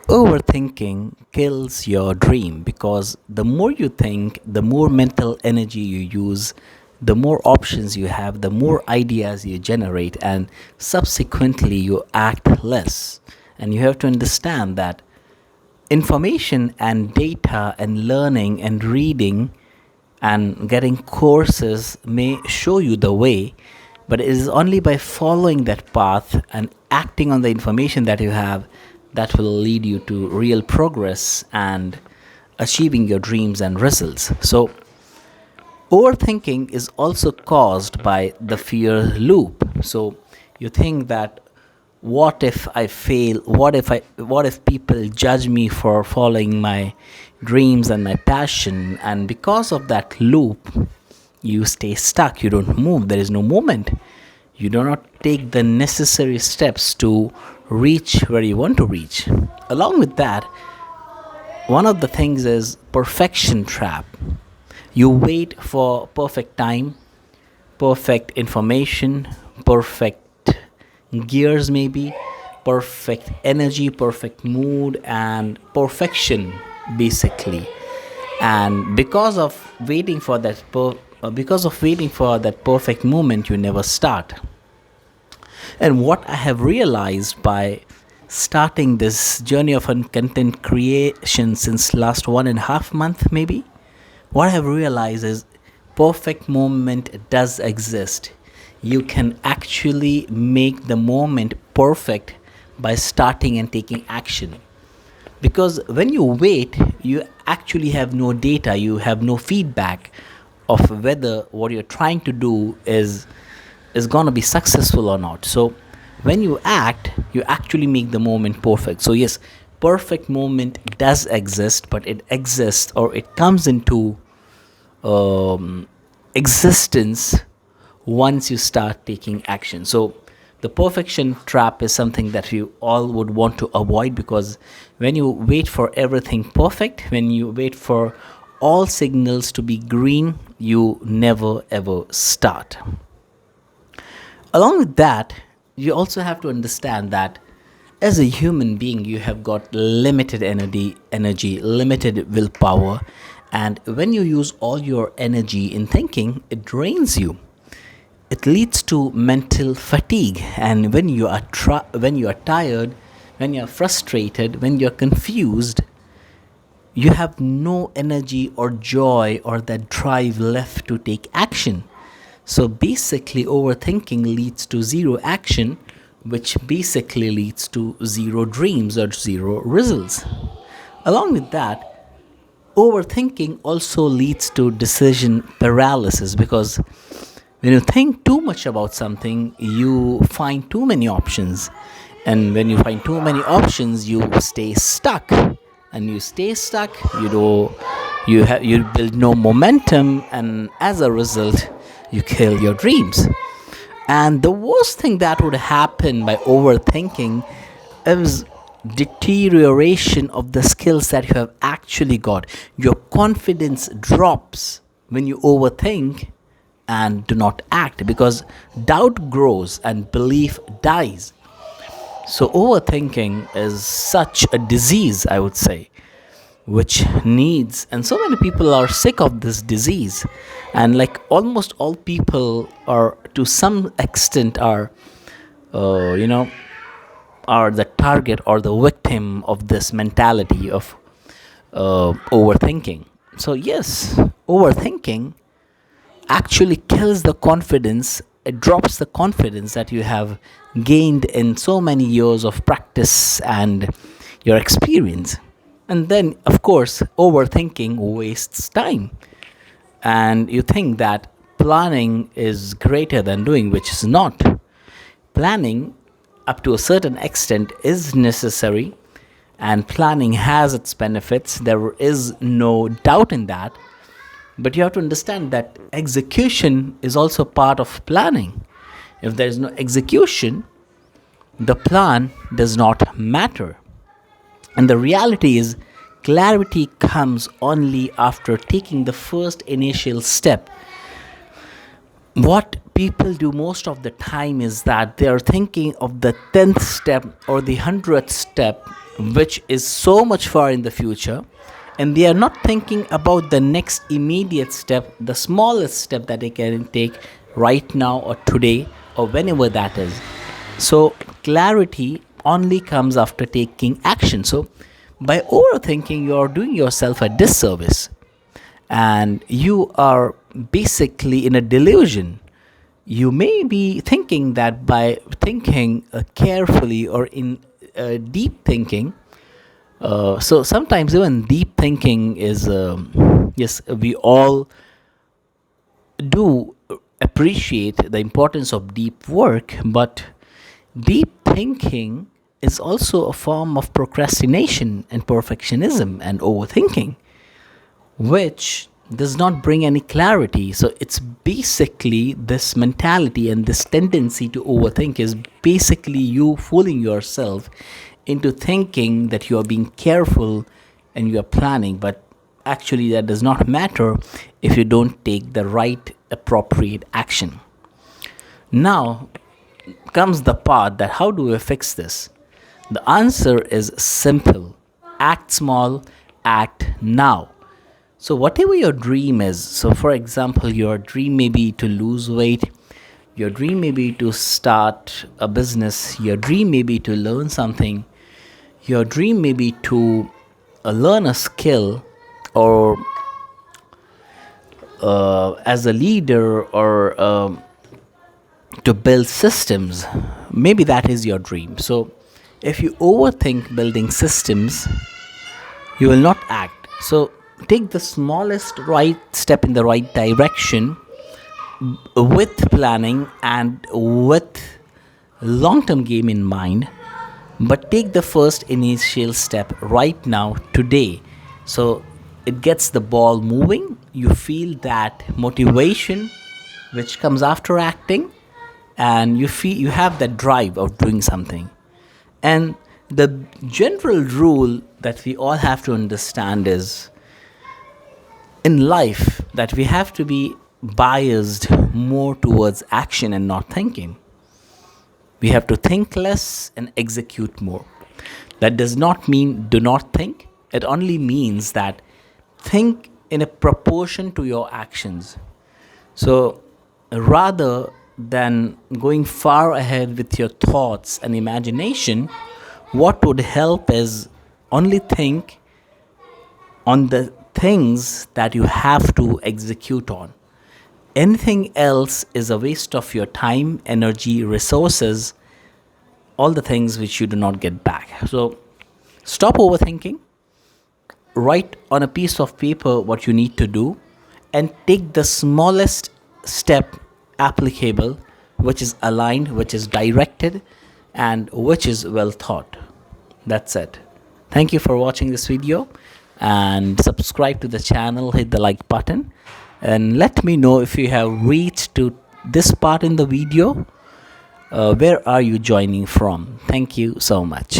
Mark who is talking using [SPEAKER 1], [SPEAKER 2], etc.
[SPEAKER 1] Overthinking kills your dream because the more you think, the more mental energy you use, the more options you have, the more ideas you generate, and subsequently you act less. And you have to understand that information and data and learning and reading and getting courses may show you the way, but it is only by following that path and acting on the information that you have that will lead you to real progress and achieving your dreams and results. So, overthinking is also caused by the fear loop. So, you think that what if I fail? What if people judge me for following my dreams and my passion? And because of that loop, you stay stuck, you don't move, there is no movement. You do not take the necessary steps to reach where you want to reach. Along with that, one of the things is perfection trap. You wait for perfect time, perfect information, perfect gears, maybe perfect energy, perfect mood, and perfection, basically. And because of waiting for that perfect moment, you never start. And what I have realized by starting this journey of content creation since last 1.5 month, maybe, what I have realized is perfect moment does exist. You can actually make the moment perfect by starting and taking action. Because when you wait, you actually have no data, you have no feedback of whether what you're trying to do is going to be successful or not. So when you act, you actually make the moment perfect. So yes, perfect moment does exist, but it exists, or it comes into existence once you start taking action. So the perfection trap is something that you all would want to avoid, because when you wait for everything perfect, when you wait for all signals to be green, you never ever start. Along with that, you also have to understand that as a human being, you have got limited energy, limited willpower, and when you use all your energy in thinking, it drains you. It leads to mental fatigue, and when you are tired, when you are frustrated, when you are confused, you have no energy or joy or that drive left to take action. So basically, overthinking leads to zero action, which basically leads to zero dreams or zero results. Along with that, overthinking also leads to decision paralysis, because when you think too much about something, you find too many options. And when you find too many options, you stay stuck. And you stay stuck, you build no momentum, and as a result, you kill your dreams. And the worst thing that would happen by overthinking is deterioration of the skills that you have actually got. Your confidence drops when you overthink and do not act, because doubt grows and belief dies. So, overthinking is such a disease, I would say, which needs, and so many people are sick of this disease. And like almost all people are, to some extent, you know, are the target or the victim of this mentality of overthinking. So, yes, overthinking actually kills the confidence. It drops the confidence that you have gained in so many years of practice and your experience. And then, of course, overthinking wastes time. And you think that planning is greater than doing, which is not. Planning, up to a certain extent, is necessary, and planning has its benefits. There is no doubt in that. But you have to understand that execution is also part of planning. If there is no execution, the plan does not matter. And the reality is, clarity comes only after taking the first initial step. What people do most of the time is that they are thinking of the 10th step or the 100th step, which is so much far in the future, and they are not thinking about the next immediate step, the smallest step that they can take right now or today or whenever that is. So clarity only comes after taking action. So by overthinking, you are doing yourself a disservice, and you are basically in a delusion. You may be thinking that by thinking carefully or in deep thinking, so sometimes even deep thinking is, yes, we all do appreciate the importance of deep work, but deep thinking is also a form of procrastination and perfectionism and overthinking, which does not bring any clarity. So it's basically this mentality and this tendency to overthink is basically you fooling yourself into thinking that you are being careful and you are planning, but actually that does not matter if you don't take the right appropriate action. Now comes the part that how do we fix this? The answer is simple: act small, act now. So, whatever your dream is, so for example, your dream may be to lose weight, your dream may be to start a business, your dream may be to learn something, your dream may be to learn a skill, or as a leader, or to build systems. Maybe that is your dream. So, if you overthink building systems, you will not act. So, take the smallest right step in the right direction with planning and with long term game in mind, but take the first initial step right now, today. So it gets the ball moving. You feel that motivation which comes after acting, and you feel you have that drive of doing something. And the general rule that we all have to understand is in life that we have to be biased more towards action and not thinking. We have to think less and execute more. That does not mean do not think. It only means that think in a proportion to your actions. So rather than going far ahead with your thoughts and imagination, what would help is only think on the things that you have to execute on. Anything else is a waste of your time, energy, resources, all the things which you do not get back. So stop overthinking, write on a piece of paper what you need to do, and take the smallest step applicable, which is aligned, which is directed, and which is well thought. That's it. Thank you for watching this video, and subscribe to the channel, hit the like button, and let me know if you have reached to this part in the video. Where are you joining from? Thank you so much.